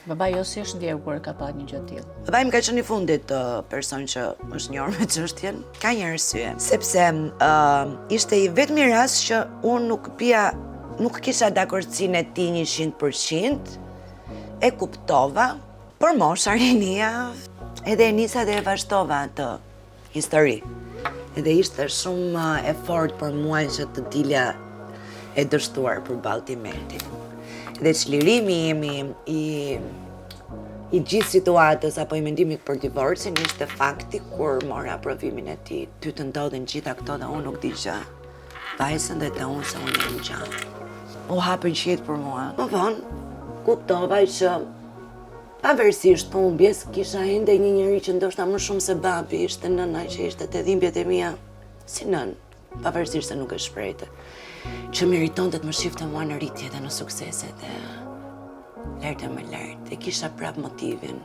Baba jo si është ndjerë kur ka pa një gjë tillë? Babai më ka qenë i fundit person që është njohur me çështjen. Ka një arsye, sepse ishte i vetmi rast që unë nuk kisha dakordsinë e tij 100%, e kuptova, për mosha rinia, edhe e nisa dhe e vazhdova atë histori. Edhe ishte shumë e fortë për mua që të dilja e dështuar përballë Timetit. Dhe çlirimi jemi i gjithë situatës apo i mendimit për divorcin ishte fakti kur mora aprovimin e tij. Ty të ndodhin gjitha këto dhe unë nuk di gjë. Vajzën dhe të unë se unë jam gjallë. U hapën qiejt për mua. Më vonë, kuptova që pavarësisht humbjes, kisha ende një njeri që ndoshta më shumë se babi ishte nëna që ishte te dhimbjet e mia si nën, pavarësisht se nuk e shprehte, që meritonte të më shifte mua në rritje dhe në suksese dhe lart e më lart, e kisha prap motivin.